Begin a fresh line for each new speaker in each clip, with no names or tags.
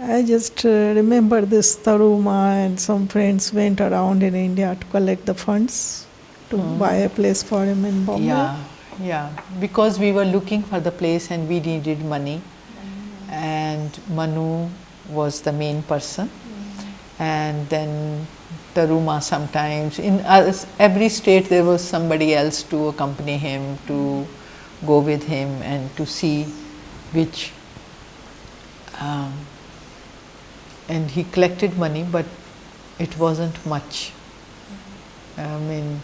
I just remember this Taruma and some friends went around in India to collect the funds to buy a place for him in Bombay.
Yeah, because we were looking for the place and we needed money, and Manu was the main person, and then Taruma sometimes. In every state there was somebody else to accompany him, to go with him and to see which. And he collected money, but it wasn't much. I mean,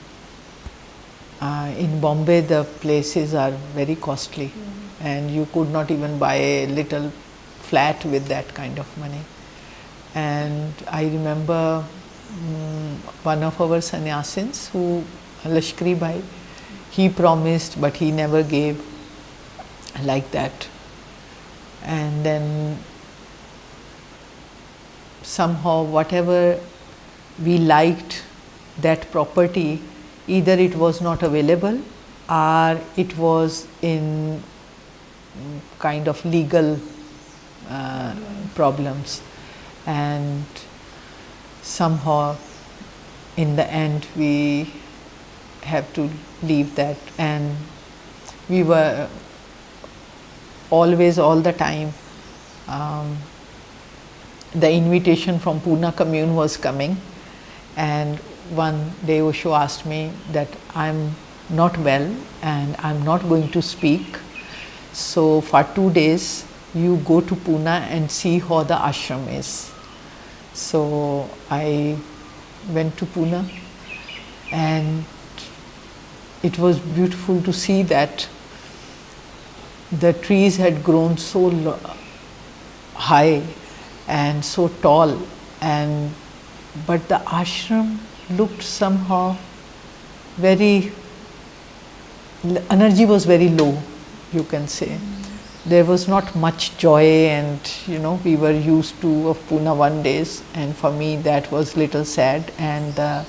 in Bombay the places are very costly, and you could not even buy a little flat with that kind of money. And I remember one of our sannyasins, who Lashkari Bhai, he promised but he never gave like that. And then somehow whatever we liked that property, either it was not available or it was in kind of legal problems, and somehow in the end we have to leave that. And we were always, all the time, the invitation from Pune commune was coming, and one day Osho asked me that I'm not well and I'm not going to speak, so for 2 days you go to Pune and see how the ashram is. So I went to Pune, and it was beautiful to see that the trees had grown so high and so tall, and but the ashram looked somehow very, energy was very low, you can say. There was not much joy, and we were used to of Pune 1 days, and for me that was little sad, and the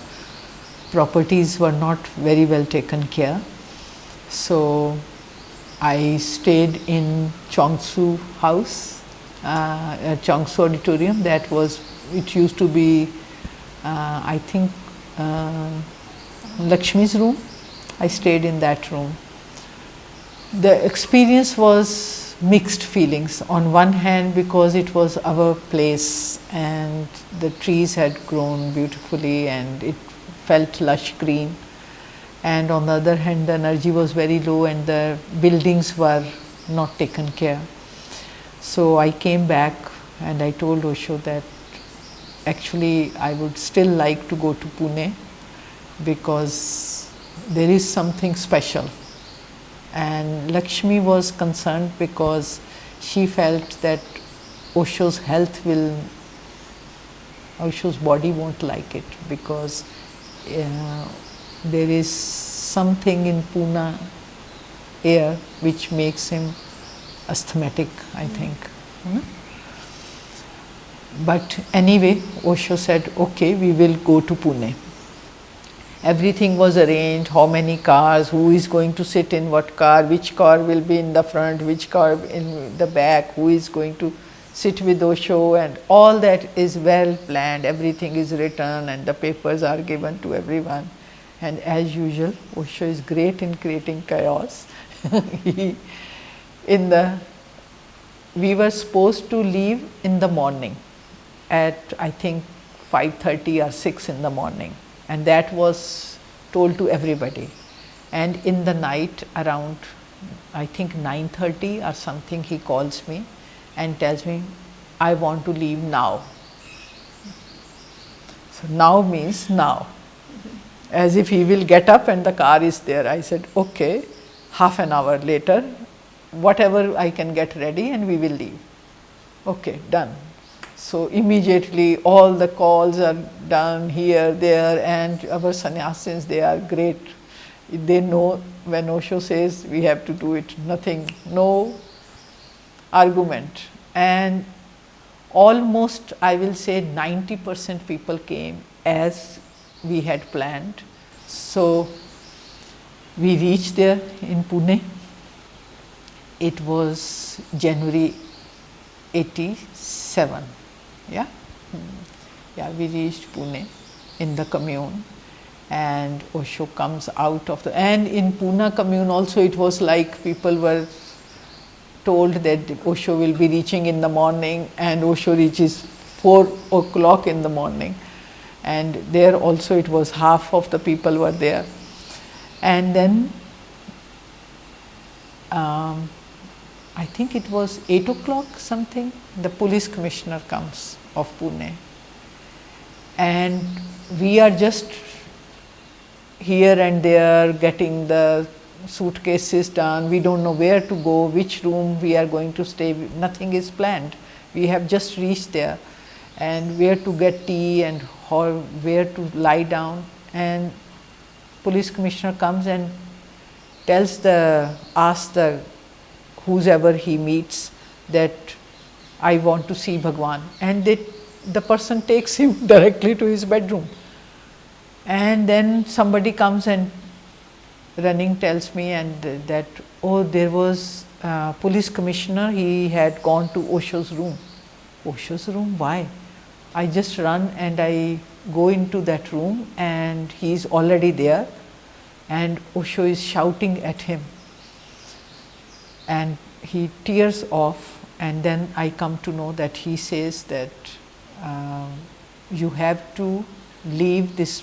properties were not very well taken care. So I stayed in Chongsu house, Chongsu auditorium. That was, it used to be I think Lakshmi's room. I stayed in that room. The experience was mixed feelings. On one hand, because it was our place and the trees had grown beautifully and it felt lush green, and on the other hand the energy was very low and the buildings were not taken care. So I came back and I told Osho that actually I would still like to go to Pune because there is something special. And Lakshmi was concerned because she felt that Osho's body won't like it, because there is something in Pune air which makes him asthmatic, I think. But anyway, Osho said, okay, we will go to Pune. Everything was arranged, how many cars, who is going to sit in what car, which car will be in the front, which car in the back, who is going to sit with Osho, and all that is well planned, everything is written and the papers are given to everyone. And as usual, Osho is great in creating chaos. We were supposed to leave in the morning at I think 5:30 or 6 in the morning, and that was told to everybody. And in the night around I think 9:30 or something, he calls me and tells me, I want to leave now. So now means now, as if he will get up and the car is there. I said, okay, half an hour later, whatever I can get ready and we will leave. Okay, done. So immediately all the calls are done here, there, and our sannyasins, they are great. They know when Osho says we have to do it, nothing, no argument. And almost, I will say 90% people came as we had planned. So we reached there in Pune. It was January 87. Yeah, yeah, we reached Pune in the commune, and Osho comes out of the, and in Pune commune also it was like people were told that Osho will be reaching in the morning, and Osho reaches 4 o'clock in the morning, and there also it was half of the people were there. And then I think it was 8 o'clock something, the police commissioner comes of Pune, and we are just here and there getting the suitcases done. We don't know where to go, which room we are going to stay, nothing is planned. We have just reached there, and where to get tea and where to lie down. And police commissioner comes and asks the whoever he meets that I want to see Bhagwan, and the person takes him directly to his bedroom. And then somebody comes and running tells me and that, oh, there was police commissioner, he had gone to Osho's room. Osho's room, why? I just run and I go into that room and he is already there, and Osho is shouting at him, and he tears off. And then I come to know that he says that you have to leave this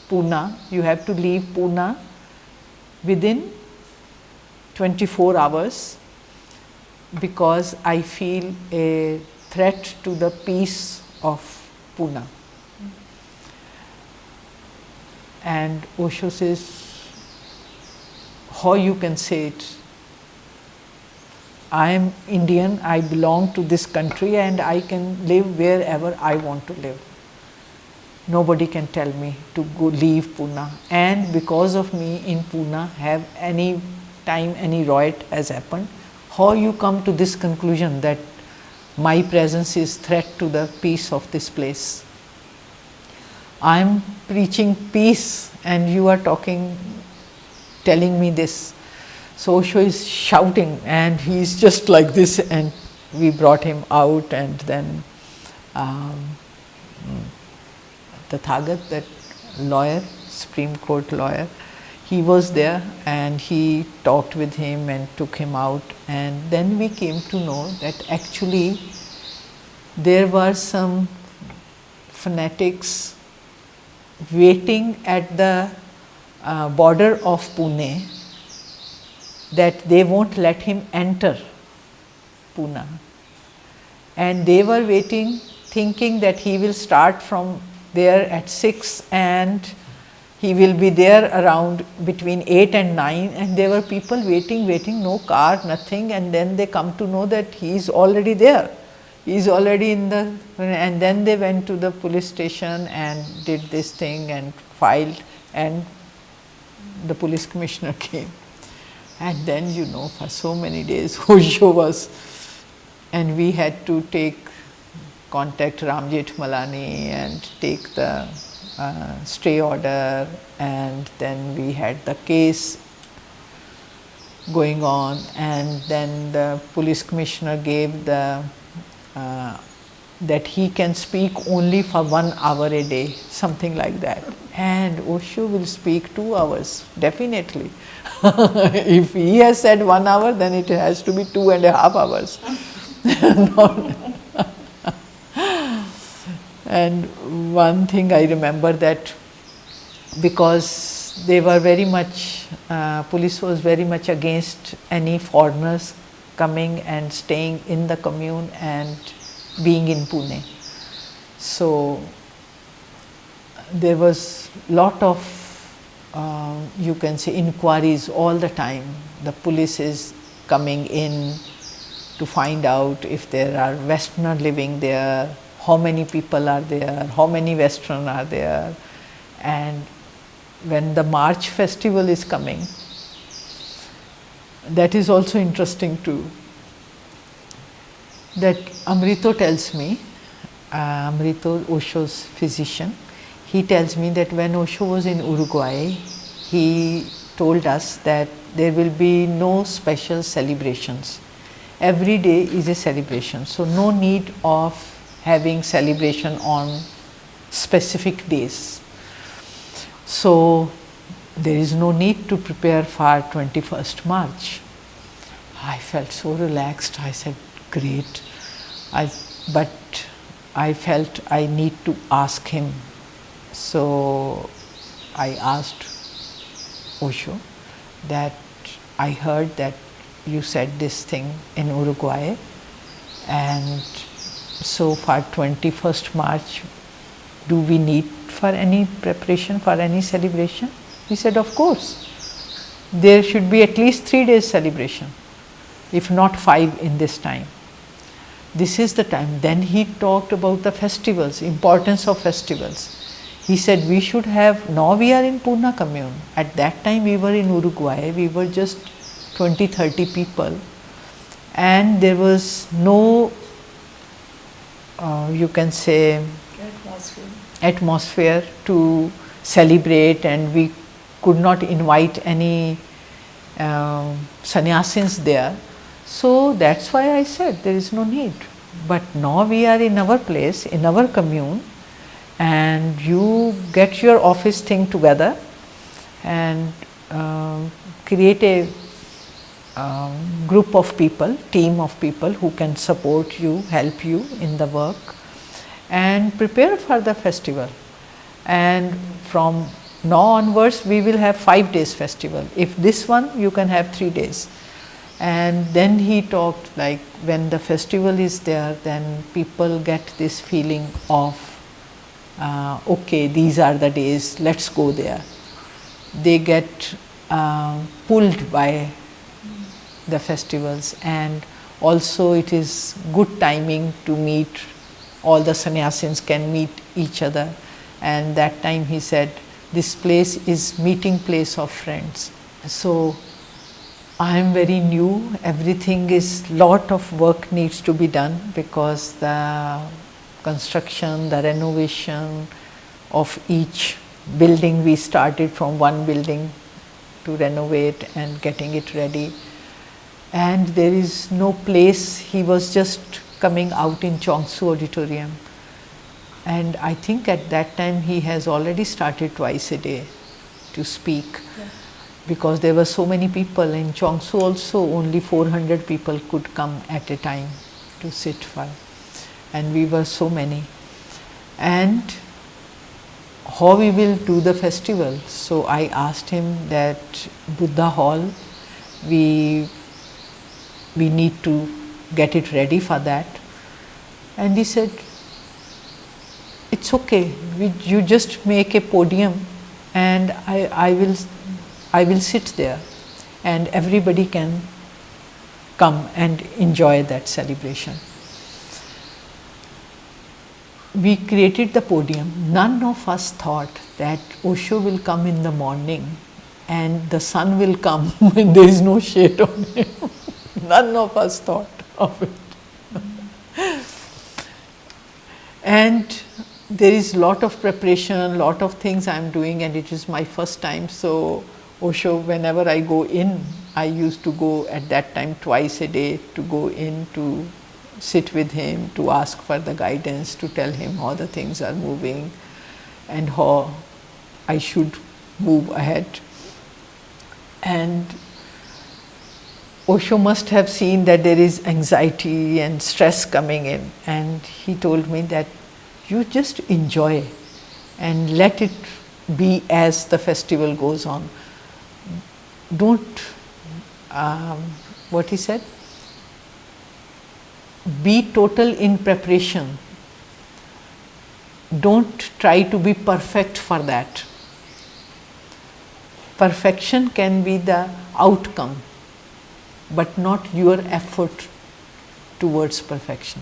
Pune, you have to leave Pune within 24 hours, because I feel a threat to the peace of Pune. And Osho says, how you can say it? I am Indian, I belong to this country, and I can live wherever I want to live. Nobody can tell me to go leave Pune, and because of me in Pune have any time any riot has happened. How you come to this conclusion that my presence is threat to the peace of this place? I am preaching peace and you are telling me this. So Osho is shouting and he is just like this, and we brought him out, and then the Thagat, that lawyer, Supreme Court lawyer, he was there and he talked with him and took him out. And then we came to know that actually there were some fanatics waiting at the border of Pune, that they won't let him enter Pune. And they were waiting, thinking that he will start from there at 6 and he will be there around between 8 and 9, and there were people waiting, no car, nothing, and then they come to know that he is already there. He is already in the, and then they went to the police station and did this thing and filed, and the police commissioner came. And then, you know, for so many days Osho was, and we had to contact Ram Jethmalani and take the stay order, and then we had the case going on, and then the police commissioner gave the that he can speak only for 1 hour a day, something like that, and Osho will speak 2 hours definitely. If he has said 1 hour, then it has to be 2.5 hours. And one thing I remember, that because they were very much, police was very much against any foreigners coming and staying in the commune and being in Pune. So there was lot of, you can say, inquiries all the time. The police is coming in to find out if there are Westerners living there, how many people are there, how many Western are there. And when the March festival is coming, that is also interesting too. That Amrito tells me, Amrito, Osho's physician, he tells me that when Osho was in Uruguay, he told us that there will be no special celebrations. every day is a celebration. So no need of having celebration on specific days. So there is no need to prepare for 21st March. I felt so relaxed. I said, great. But I felt I need to ask him. So I asked Osho that I heard that you said this thing in Uruguay, and so for 21st March, do we need for any preparation, for any celebration? He said, of course. There should be at least 3 days celebration, if not 5 in this time. This is the time. Then he talked about the festivals, importance of festivals. He said we should have, now we are in Purna commune. At that time we were in Uruguay, we were just 20-30 people, and there was no, you can say, atmosphere to celebrate, and we could not invite any sannyasins there. So that's why I said there is no need. But now we are in our place, in our commune, and you get your office thing together and create a group of people, team of people who can support you, help you in the work, and prepare for the festival. And from now onwards we will have 5 days festival. If this one, you can have 3 days. And then he talked like when the festival is there, then people get this feeling of okay, these are the days, let's go there. They get pulled by the festivals, and also it is good timing to meet, all the sannyasins can meet each other. And that time he said, this place is meeting place of friends. So I am very new, everything is, lot of work needs to be done, because the construction, the renovation of each building, we started from one building to renovate and getting it ready. And there is no place, he was just coming out in Chongsu auditorium. And I think at that time he has already started twice a day to speak. Yeah. Because there were so many people in Chongsu also, only 400 people could come at a time to sit for, and we were so many. And how we will do the festival? So I asked him that Buddha Hall, we need to get it ready for that. And he said, it's okay, you just make a podium and I will sit there and everybody can come and enjoy that celebration. We created the podium. None of us thought that Osho will come in the morning and the sun will come when there is no shade on him. None of us thought of it. And there is lot of preparation, lot of things I am doing, and it is my first time. So Osho, whenever I go in, I used to go at that time twice a day to go in to sit with him, to ask for the guidance, to tell him how the things are moving and how I should move ahead. And Osho must have seen that there is anxiety and stress coming in, and he told me that you just enjoy and let it be as the festival goes on. Don't, what he said? Be total in preparation. Don't try to be perfect for that. Perfection can be the outcome, but not your effort towards perfection.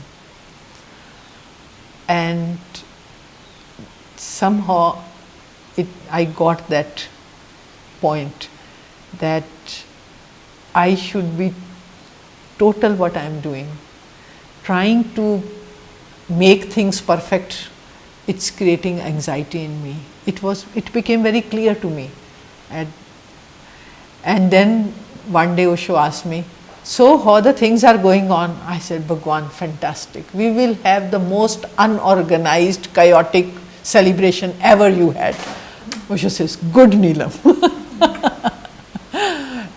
And somehow I got that point that I should be total what I am doing. Trying to make things perfect, it's creating anxiety in me. It became very clear to me. And then one day Osho asked me, So how the things are going on? I said, Bhagwan, fantastic. We will have the most unorganized, chaotic celebration ever you had. Osho says, good, Neelam.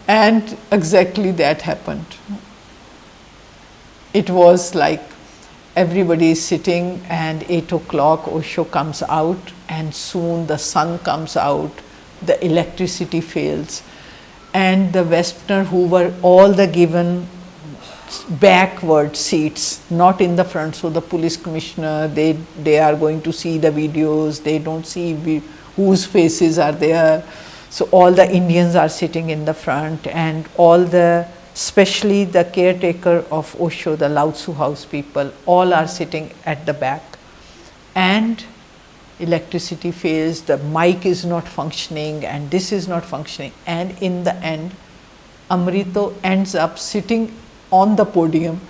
And exactly that happened. It was like everybody is sitting and 8 o'clock Osho comes out and soon the sun comes out, the electricity fails, and the Westerner who were all the given backward seats, not in the front. So the police commissioner, they are going to see the videos, they don't see whose faces are there. So all the Indians are sitting in the front, and all the, especially the caretaker of Osho, the Lao Tzu house people, all are sitting at the back. And electricity fails, the mic is not functioning, and this is not functioning. And in the end, Amrito ends up sitting on the podium,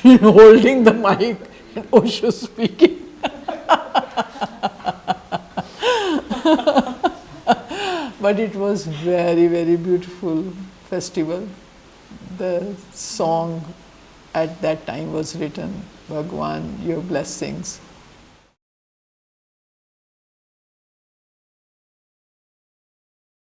holding the mic, and Osho speaking. But it was very, very beautiful festival. The song at that time was written, Bhagwan, your blessings.